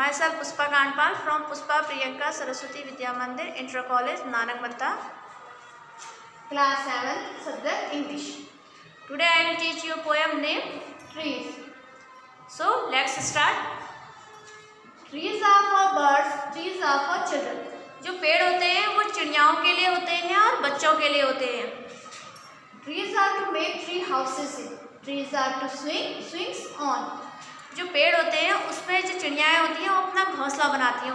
My self Pushpa Kandpal from Pushpa Priyanka Saraswati Vidya Mandir inter college Nanakmatta, class 7, subject English. Today I will teach you poem named Trees. So let's start. Trees are for birds, trees are for children. जो पेड़ होते हैं वो चिड़ियाओं के लिए होते हैं और बच्चों के लिए होते हैं. Trees are to make tree houses in. Trees are to swing swings on. जो पेड़ होते हैं उसमें जो चिड़ियाएँ होती हैं वो अपना घोंसला बनाती हैं.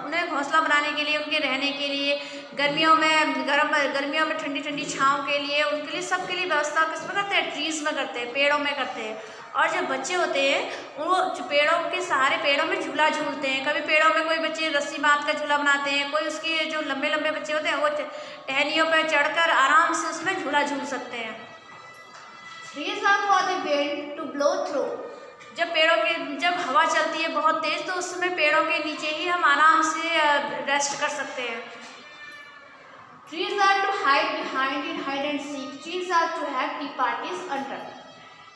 उन्हें घोंसला बनाने के लिए, उनके रहने के लिए, गर्मियों में ठंडी ठंडी छाँव के लिए, उनके लिए सबके लिए व्यवस्था किसमें करते हैं? ट्रीज़ में करते हैं, पेड़ों में करते हैं. और जो बच्चे होते हैं वो पेड़ों के सहारे पेड़ों में झूला झूलते हैं. कभी पेड़ों में कोई बच्चे रस्सी बांध कर झूला बनाते हैं, कोई उसके जो लंबे लंबे बच्चे होते हैं वो टहनियों पर चढ़कर आराम से उसमें झूला झूल सकते हैं. Trees are for the wind to blow through. जब हवा चलती है बहुत तेज तो उस समय पेड़ों के नीचे ही हम आराम से रेस्ट कर सकते हैं. Trees are to hide behind in hide and seek. Trees are to have tea parties under.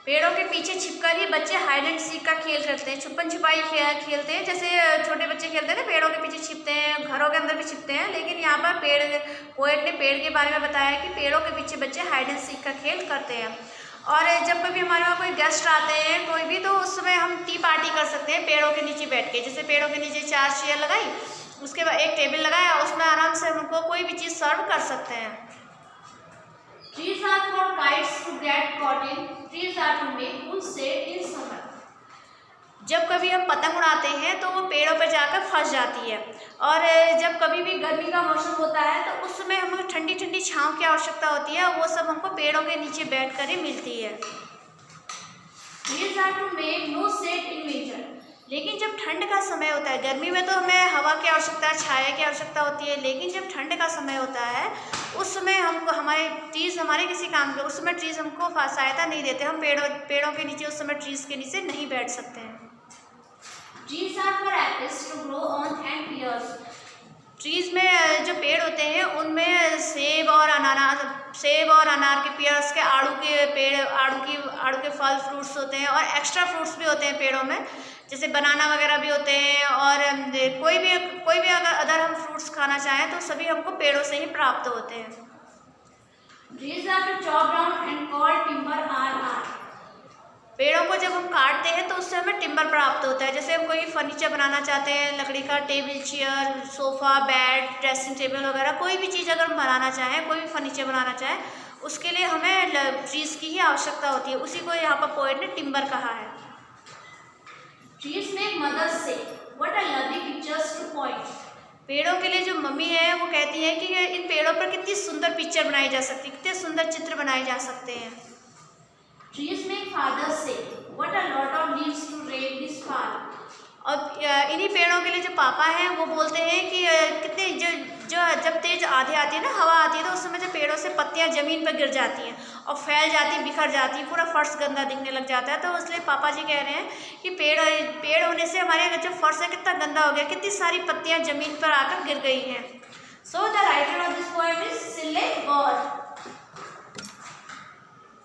पेड़ों के पीछे छिपकर ही बच्चे हाइड एंड सीक का खेल करते हैं, छुपन छिपाई खेलते हैं. जैसे छोटे बच्चे खेलते हैं ना, पेड़ों के पीछे छिपते हैं, घरों के अंदर भी छिपते हैं. लेकिन यहाँ पर पोएट ने पेड़ के बारे में बताया कि पेड़ों के पीछे बच्चे हाइड एंड सीक का खेल करते हैं. और जब कभी हमारे वहाँ कोई गेस्ट आते हैं कोई भी, तो उस समय हम टी पार्टी कर सकते हैं पेड़ों के नीचे बैठ के. जैसे पेड़ों के नीचे 4 चेयर लगाई, उसके बाद एक टेबल लगाया, उसमें आराम से हमको कोई भी चीज़ सर्व कर सकते हैं. Trees are for kites to get caught in. Trees are to make wool shade in summer. जब कभी हम पतंग उड़ाते हैं तो वो पेड़ों पर जाकर फंस जाती है. और जब कभी भी गर्मी का मौसम होता है तो उस समय हमें ठंडी ठंडी छाँव की आवश्यकता होती है, वो सब हमको पेड़ों के नीचे बैठकर ही मिलती है. Trees are to make no shade in winter. लेकिन जब ठंड का समय होता है, गर्मी में तो हमें हवा की आवश्यकता, छाया की आवश्यकता होती है. लेकिन जब ठंड का समय होता है उस समय हमको ट्रीज़ हमारे किसी काम के, उस समय ट्रीज़ हमको सहायता नहीं देते. हम पेड़ों के नीचे उस समय ट्रीज़ के नीचे नहीं बैठ सकते हैं. Trees are for apples to grow on and pears. Trees में जो पेड़ होते हैं उनमें सेब और अनार के पियर्स के आड़ू के फल फ्रूट्स होते हैं. और एक्स्ट्रा फ्रूट्स भी होते हैं पेड़ों में, जैसे बनाना वगैरह भी होते हैं. और कोई भी अगर हम फ्रूट्स खाना चाहें तो सभी हमको पेड़ों से ही प्राप्त होते हैं. Trees are to chop down and called timber are. पेड़ों को जब हम काटते हैं तो उससे हमें टिम्बर प्राप्त होता है. जैसे हम कोई फर्नीचर बनाना चाहते हैं, लकड़ी का table, chair, sofa, bed, dressing table वगैरह, कोई भी चीज़ अगर हम बनाना चाहें, कोई भी फर्नीचर बनाना चाहें, उसके लिए हमें ट्रीज़ की ही आवश्यकता होती है. उसी को यहाँ पर पोएट ने टिम्बर कहा है. ट्रीज मेक मदर्स से what a lovely Pictures two point. पेड़ों के लिए जो मम्मी है वो कहती है कि इन पेड़ों पर कितनी सुंदर पिक्चर बनाई जा सकती है, कितने सुंदर चित्र बनाए जा सकते हैं. Trees make fathers say what a lot of leaves to rain this fall. और इन्हीं पेड़ों के लिए जो पापा हैं वो बोलते हैं कि कितने जब तेज आंधी आती है ना, हवा आती है, तो उस समय जब पेड़ों से पत्तियां ज़मीन पर गिर जाती हैं और फैल जाती हैं, बिखर जाती हैं, पूरा फर्श गंदा दिखने लग जाता है. तो इसलिए पापा जी कह रहे हैं कि पेड़ होने से हमारे जो फर्श है कितना गंदा हो गया, कितनी सारी पत्तियां ज़मीन पर आकर गिर गई हैं. So the writer of this poem is Sille Gaur.